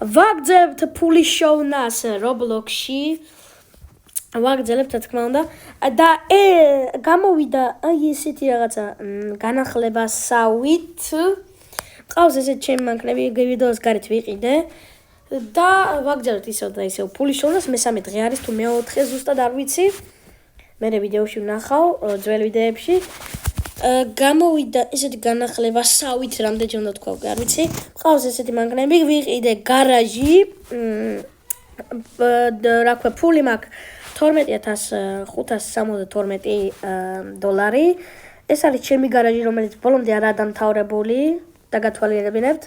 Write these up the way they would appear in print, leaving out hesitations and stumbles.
ვაგრძელებთ ფულის შოვნას Roblox-ში. ვაგრძელებთ, რა თქმა უნდა. და გამოვიდა ესეთი რაღაცა განახლებასავით. ყავს ესეთ ჩემი მანქანები, ვიდეოს გარეთ ვიყიდე. და ვაგრძელებთ ისევ და ისევ ფულის შოვნას, მესამე დღე არის თუ მეოთხე ზუსტად არ ვიცი. მე ვიდეოში ვნახავ ძველ ვიდეებში. გამოვიდა ესეთი განახლებასავით, რამდენჯერ უნდა თქვა, არ ვიცი. ყავს ესეთი მანქანები, ვიყიდე გარაჟი. რა ქვია, ფული მაქვს 12,572 ეს არის ჩემი გარაჟი, რომელიც ბოლომდე არაა დამთავრებული და გათვალიერებინებთ.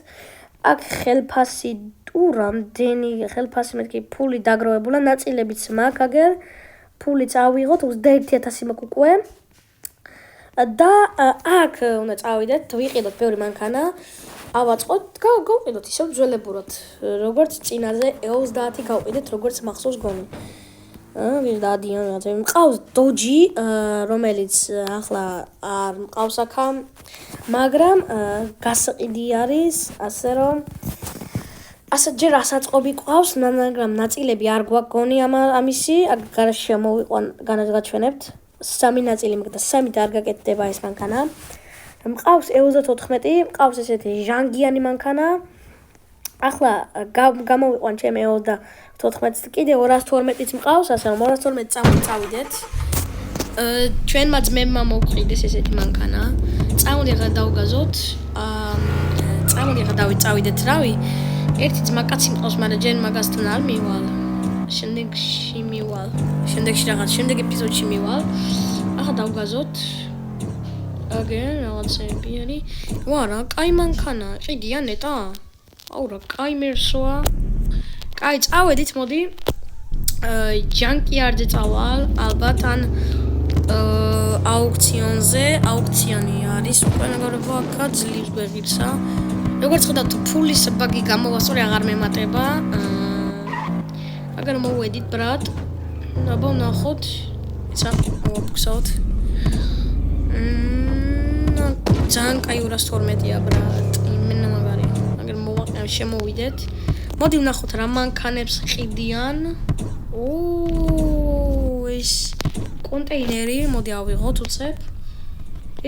აქ ხელფასი თუ რამდენი ხელფასი მეთქი ფული დაგროვებულა, ნაწილებიც მაქვს აგერ. ფულიც ავიღოთ 21,000 მაქვს უკვე. და აქ უნდა წავიდეთ, ვიყიდოთ ბევრი მანქანა. ავაწყოთ, გავყიდოთ ისევ ძველებურად, როგორც წინაზე 30 გავყიდეთ, როგორც მახსოვს გონი. ვიდადიან რაღაცა. მყავს Dodge, რომელიც ახლა არ მყავს აქა, მაგრამ გასაყიდი არის, ასე რომ ჯერ ასაწყობი ყავს, მაგრამ ნაწილები არ გვაქვს გონი ამისი, აქ გარაჟში მოვიყვან, განაჩვენებთ. 3 ნაწილი მაქვს და 3 არ გაკეთდება ეს მანქანა. მყავს 64, მყავს ესეთი ჟანგიანი მანქანა. ახლა გამოვიყვან ჩემი 34-ს, კიდე 212-იც მყავს, ასე რომ 212 წავიდეთ. ჩვენმა ძმებმა მოვყიდეს ესეთი მანქანა. წამოდი ახლა დავგაზოთ. წამოდი ახლა დავიწავიდეთ, რავი. ერთი ძმაკაცი მყავს, მაგრამ ჯერ მაგასთან არ მივალ. შემდეგში მივალ. შემდეგ ეპიზოდში მივალ. ახლა დავგაზოთ. აგენ რაღაცები არის. ვარა, კაი მანქანა. ყიდია ნეტა. აუ რა, კაი მერსოა. კაი, წავედით, მოდი. ჯანკიარდზე წავალ, ალბათ ან აუქციონზე. აუქციონი არის, უკვე ნაგარება აქა ძლივს გვეღირსა. როგორც ხედავთ, ფულის ბაგი გამოვასწორი, აღარ მემატება. აგერ მოვედით, ბრატ. აბა ვნახოთ. ისა, მოვაფიქსოთ. ძალიან კაი 212-ია, ბრატ. იმენა მაგარი. აგერ შემოვიდეთ. მოდი ვნახოთ რა მანქანებს ყიდიან. ეს კონტეინერი, მოდი ავიღოთ უცებ.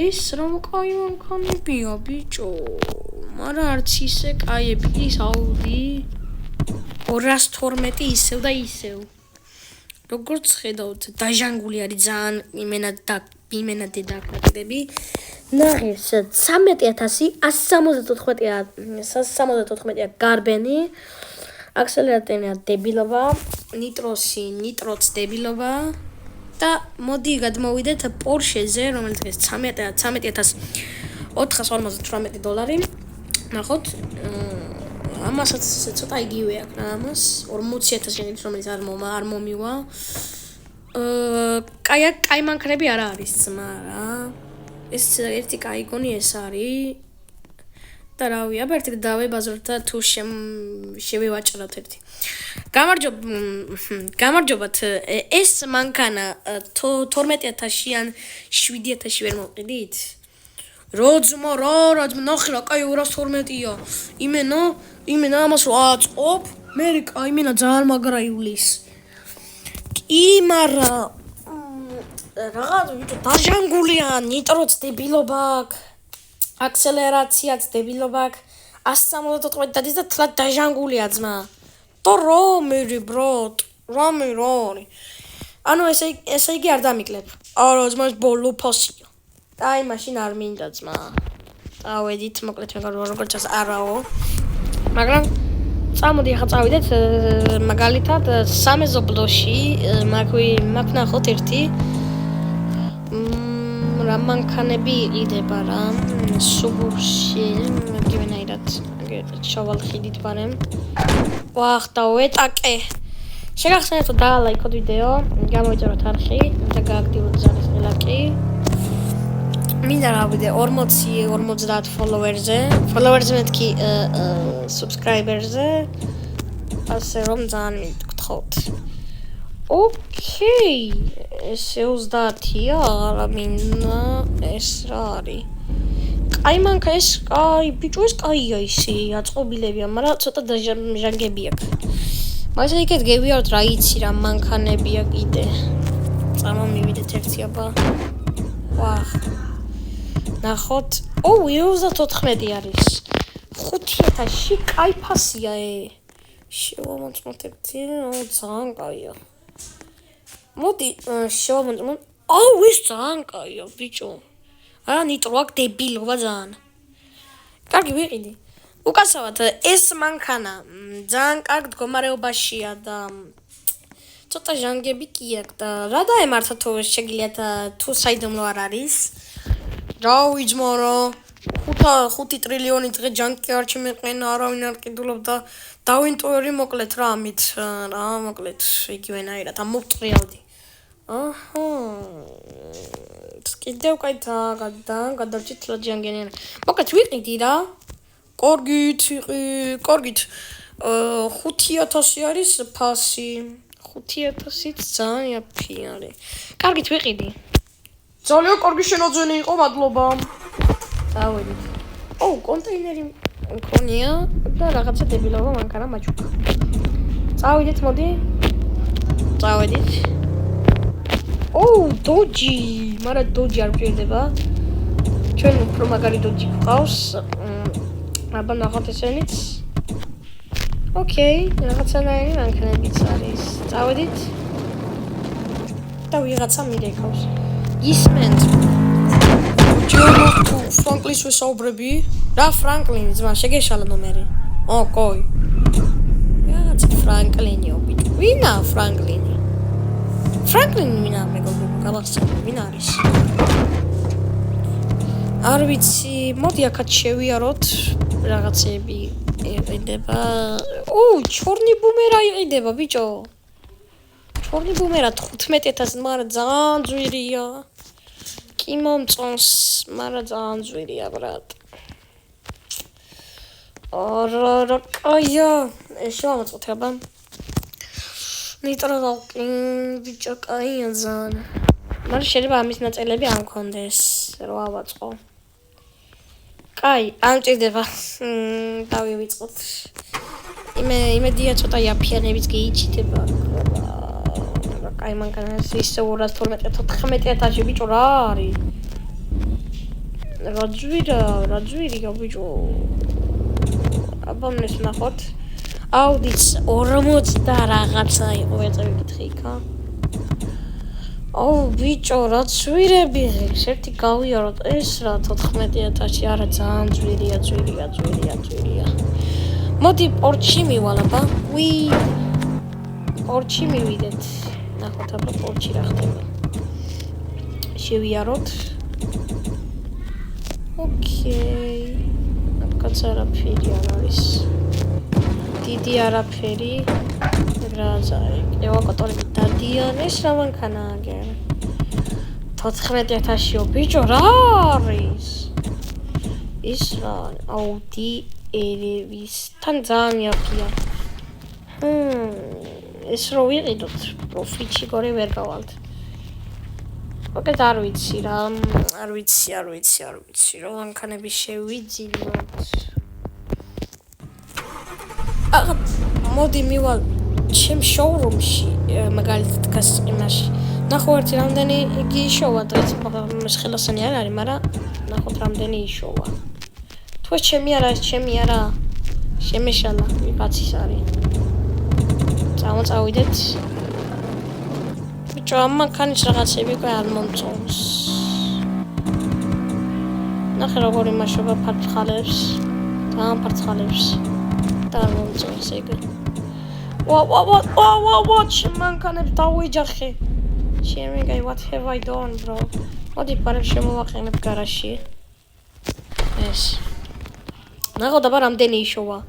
ეს რა კაი მანქანებია, ბიჭო. მაგრამ არც ისე კაიები, ის Audi 212 ისევ და ისევ. როგორც ხედავთ, დაჟანგული არის ძალიან იმენად დედაკრები. ნახეს 13,174-ია გარბენი. აქსელერატორია დებილობა, ნიტროც დებილობა. და მოდი გადმოვიდეთ Porsche-ზე, რომელიც ეს $13,458. ნახოთ. ამასაც ცოტა იგივე აქვს რა ამას 40,000 შენით, რომელიც არ მომივა. კაი მანქანები არა არის, მაგრამ ეს ერთი კაი გონი ეს არის. და რავი, აბა ერთი დავებაზროთ და თუ შევივაჭროთ ერთი. გამარჯობათ, ეს მანქანა 12,000 ან 7,000 ვერ მოყიდით? როძმო, ნახე რა, კაი 212-ია. იმენა ამას რა აწყობ? მე კაი, იმენა ძალიან მაგრა ივლის. კი, მაგრამ რაღაც ვიტო დაჟანგულია, ნიტროც დებილობა აქვს. აქსელერაციაც დებილობა აქვს. 174 დადის და თლად დაჟანგულია ძმა. და რომი ბრატ, რომი. ანუ ესე იგი არ დამიკლებ. არა, ძმა ეს ბოლო ფასია. აი, მაშინ არ მინდა ძმა. წავედით, მოკლედ როგორც წას არაო. მაგრამ წამოდი ახლა წავიდეთ მაგალითად სამეზობლოში, მაგ ნახოთ ერთი. რა მანქანები იყიდება რა. სუბურში, მეგივენაირად. აგერ ჩავალ ხიდით ბარემ. ვახ, დავეტაკე. შეგახსენებთ დაალაიქოთ ვიდეო, გამოიწეროთ არხი და გააქტიუროთ ზარის ყილაკი. მინდა რავიდე 40-50 ფოლოვერზე მეთქი subscriberზე. ასე რომ ძალიან მიგთხოვთ. ოკეი, ეს 30-ია, არა მინდა ეს რა არის. აი მანქა ეს აი ბიჭო ეს კაია ისი აწყობილებია მაგრამ ცოტა ჟანგები აქვს მაგრამ იქეთ გევიაროთ რა იცი რა მანქანებია კიდე წამომივიდეთ ერთი აბა ვახ ნახოთ 34 არის 5000-ში კაი ფასია შევამოწმოთ ძალიან კაია მოდი შევამოწმოთ ეს ძალიან კაია ბიჭო არა ნიტრო აქ დებილობა ძალიან კარგი ვიყიდი უკასავად ეს მანქანა ძალიან კარგ მდგომარეობაშია და ცოტა ჟანგები კი აქვს და რა დაემართა თუ შეგიძლიათ თუ საიდუმლო არ არის რა ვიძმორო 5 ტრილიონი დღე ჟანგი არ შემეყენა არავინ არ კიდულობდა დავინტუერი მოკლეთ რა ამით რა მოკლეთ იგივენაირად ამოვწრიავდი აჰა კიდევ კაითა გადავჭით რა ჟანგენიან მოკლედ ვიყიდი რა კორგით 5000 არის ფასი 5000-ით ძალიან იაფი არის კარგით ვიყიდი ძალიან კარგი შენაძენი იყო მადლობა დავედით კონტეინერი მქონია და რაღაცა დებილობა მანქანა მაჩუქა წავიდეთ მოდი წავედით დოჯი მაგრამ დოჯი არ გვჭირდება ჩვენ უფრო მაგარი დოჯი გვყავს აბა ნახოთ ესენიც ოკეი რაღაცანაირი მანქანებიც არის წავედით და ვიღაცა მირეკავს ისმენთ ჯერო თუ ფრანკლინის ვესაუბრები რა ფრანკლინი ძმა შეგეშალა ნომერი კოი რაღაც ფრანკლინიო ბიჭო ვინა ფრანკლინი ვინა მეგობრებო გავახსენე ვინ არის არ ვიცი მოდი აქაც შევიაროთ რაღაცები იყიდება ჩორნი ბუმერა იყიდება ბიჭო ჩორნი ბუმერა 15000 მაგრამ ძალიან ძვირია კი მომწონს მაგრამ ძალიან ძვირია ბრატ არა კაია შევამოწმოთ აბა ნიტრო ბიჭო კაია ძალიან მაგრამ შეიძლება ამის ნაწილები არ მქონდეს რა ავაწყო კაი არ მჭირდება დავივიწყოთ იმედია ცოტა იაფიანებიც გეიჩიტება კაი მანქანას ისე 212-14000 ბიჭო რა არის რა ძვირია ბიჭო აბა მეს ნახოთ აუდიც 40 და რაღაცა იყო ეწევიკითხი იქა ბიჭო რა ძვირები ერთი გავიაროთ ეს რა 14000-ში არა ძალიან ძვირია მოდი პორჩი მივალ აბა პორჩი მივიდეთ ნახოთ აბა პორჩი რა ხდება შევიაროთ ოკეი აქაც არაფერი არ არის დიდი არაფერი გრაზარი ევაკატორი დადიან ეს რა მანქანა აგერ 14000-ში ბიჭო რა არის ის რა აუდი ერევისთან ძალიან იაფია ეს რო ვიყიდოთ პროფიტში გორე ვერ გავალთ მოკეთ არ ვიცი რა მანქანები შევიძინოთ მოდი მივალ ჩემ შოურუმში მაგალითად გას იმაში ნახოთ რამდენი იგი იშოვა დღეს ხელოსანი არ არის მაგრამ ნახოთ რამდენი იშოვა თუ ეს ჩემი არა შემეშალა ვიღაცის არის წავიდეთ ბიჭო ამ მანქანის რაღაცები არ მომწონს ნახე როგორ იმაშობა ფარცხალებს და არ მომწონს ეგ ვა მანქანებს დავეჯახე შემიგай what have I done bro მოდი პარებს შემოვაყენებ გარაჟში ეს ნახოთ აბა რამდენი იშოვა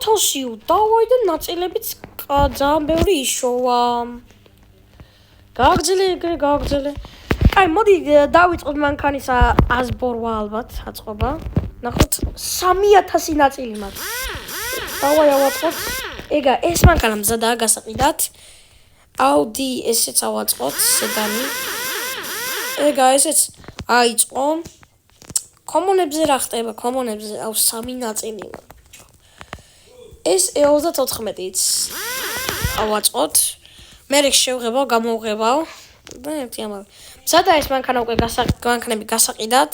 თოსიუ დავაი და ნაწილებიც ძალიან ბევრი იშოვა გააგრძელე აი მოდი დავიწყოთ მანქანის აზბორვა ალბათ აწყობა ნახოთ 3000 ნაწილი მაქვს დავაი ავაწყოთ ეგა ეს მანქანა მზადაა გასაყიდად აუდი ესეც ავაწყოთ სედანი ეგა ესეც აიწყო კომონებზე რა ხდება? კომონებზე აუ 3 ნაწილი. ეს 34-იც ავაწყოთ. მე შევღებავ, გამოვღებავ და ერთი ამავე. სადა ეს მანქანა უკვე მანქანები გასაყიდათ.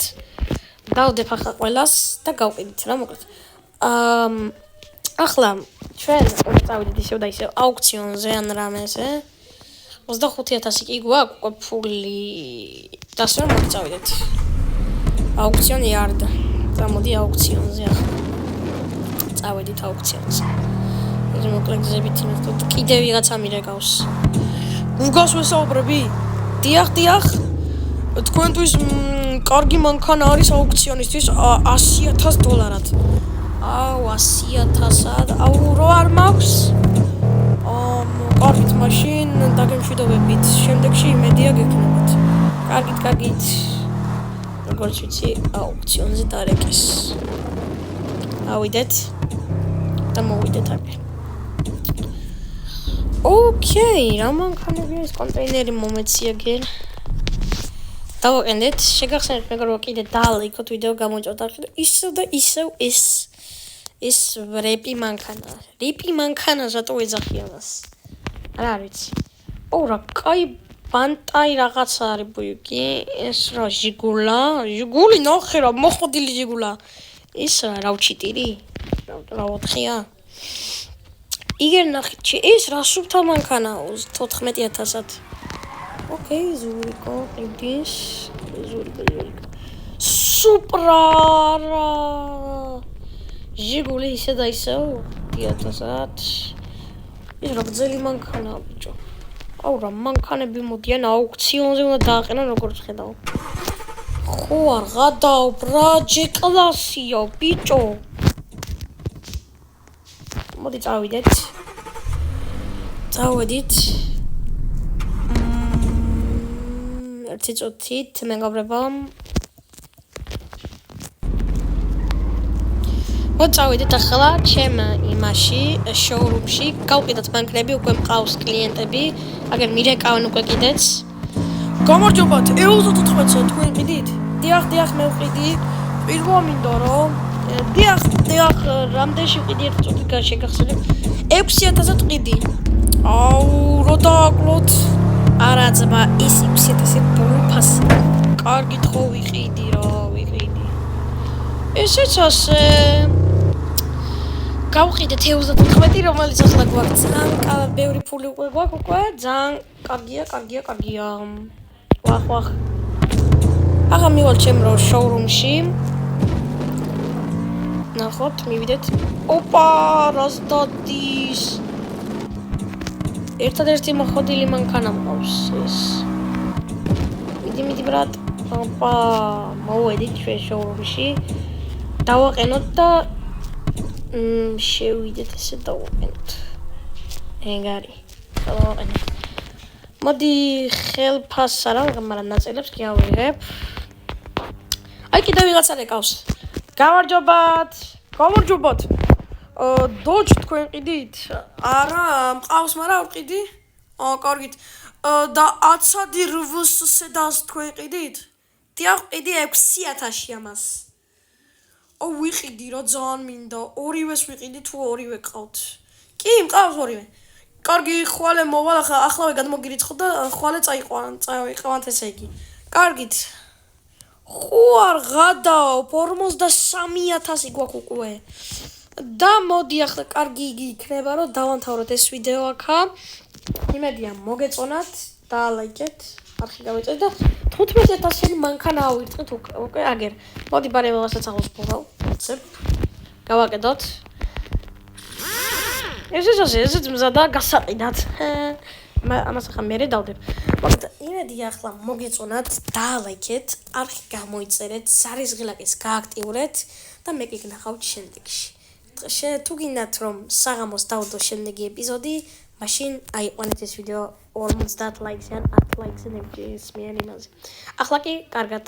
დავდებ ახლა ყველას და გავყიდით რა მოკლედ. ახლა ჩვენ წავიდეთ ისევ და ისევ აუქციონზე ან რამეზე. 25000 კი გვაქვს უკვე ფული. დასვენ მოგწავიდეთ. აუქციონი არ და წამოდი აუქციონზე ახლა. წავედით აუქციონზე. ეს მოკლედ გზებით იმით კიდე ვიღაცა მირეკავს. გულგას ვესაუბრები? დიახ. თქვენთვის კარგი მანქანა არის აუქციონისთვის $100,000. აუ 100,000-ად. აუ რო არ მაქვს? კარგით მაშინ დაგემშვიდობებით. შემდეგში იმედია გექნებათ. კარგით. როგორც ვიცი, აუქციონზე დარეკეს. ავიდეთ და მოვიდეთ აქ. ოკეი, რა მანქანები ეს კონტეინერი მომეცია გერ. დავაყენეთ, შეგახსენებთ მეგობრებო, კიდე დაალაიქოთ ვიდეო გამოიწვევთ და ისევ ეს რეპი მანქანა რატო ეძახიან მას? რა ვიცი. რა კაი ბანტაი რაღაცა არის ბუიკი, ეს რა ჟიგული ნახე რა მოხდილი ჟიგულა. ეს რა უჩიტირი? რა 4-ია? იგერ ნახეთ, ეს რა სუფთა მანქანა 14,000-ად. ოკეი, ზურიკო, ყიდის, ზურიკო. სუპრა ჟიგული ისე და ისევ 1000-ად. ეს რა გზელი მანქანაა ბიჭო. აუ რა მანქანები მოდიან აუქციონზე უნდა დააყენო როგორც ხედავ. ხო არ გადაობ რა ჯეკლასია ბიჭო. მოდი წავედით. ერთი წუთით მეგობრებო. მოწავედით ახლა ჩემ იმაში შოურუმში. გავყიდოთ მანქანები, უკვე მყავს კლიენტები. აგერ მირეკავენ უკვე კიდეც. გამარჯობათ, 34-ზე თქვენ ყიდით? დიახ, მე ვყიდი. პირველ მინდო რომ დიახ, რამდენში ვყიდი ერთი წუთი შეგახსენებ. 6,000-ად ყიდი. აუ, რო დააკლოთ. არა ძმა, ის 6,000 ბულფას. კარგით ხო ვიყიდი. ესეც ასე. გავყიდეთ 34, რომელიც ახლა გვაქვს ძალიან ბევრი ფული უკვე გვაქვს უკვე. ძალიან კარგია. ვახ. ახლა მივალ ჩემ შოურუმში. ნახოთ, მივიდეთ. ოპა, რას დადის. ერთადერთი მოხდილი მანქანა მყავს ეს. მიდი ბრატ. ოპა, მოვედით ჩვენ შოურუმში. დავაყენოთ და შევიდეთ ესე დავაყენოთ. ეგარი. დავაყენეთ. მოდი ხელფას არა, მაგრამ ნაწილებს კი ავიღებ. აი კიდე ვიღაცა ეკავს. გამარჯობათ. დოჯ თქვენ ყიდით? არა, მყავს, მაგრამ არ ყიდი. კარგით. და 10 რვსს თქვენ ყიდით? დიახ, ყიდი 6,000-ში ამას. ვიყიდი რა ძალიან მინდა. ორივეს ვიყიდი თუ ორივე ყავთ. კი, მყავს ორივე. კარგი, ხვალე მოვალ, ახლავე გადმოგირიცხოთ და ხვალე წაიყვანთ ესე იგი. კარგით. ხო არ გადაობ 43,000 გვაქვს უკვე. და მოდი ახლა კარგი იქნება რომ დავამთავროთ ეს ვიდეო აქა. იმედია მოგეწონათ, დაალაიქეთ, არხი გავიწევთ და 15,000 მანქანა ავირწყეთ უკვე აგერ. მოდი ბარემასაც ახლოს ფურავ. გავაკეთოთ. ესეც მზადა გასაყიდათ. ამას ახლა მე დავდებ. მოკლედ იმედია ახლა მოგეწონათ, დაალაიქეთ, არხი გამოიწერეთ, სარიზღილაკის გააქტიურეთ და მე კი გნახავთ შემდეგში. თუ გინდათ რომ საღამოს დავდო შემდეგი ეპიზოდი, მაშინ აიყვანეთ ეს ვიდეო 50 ლაიქზე ან 10 ლაიქზე ნებისმიერ იმაზე. ახლა კი კარგად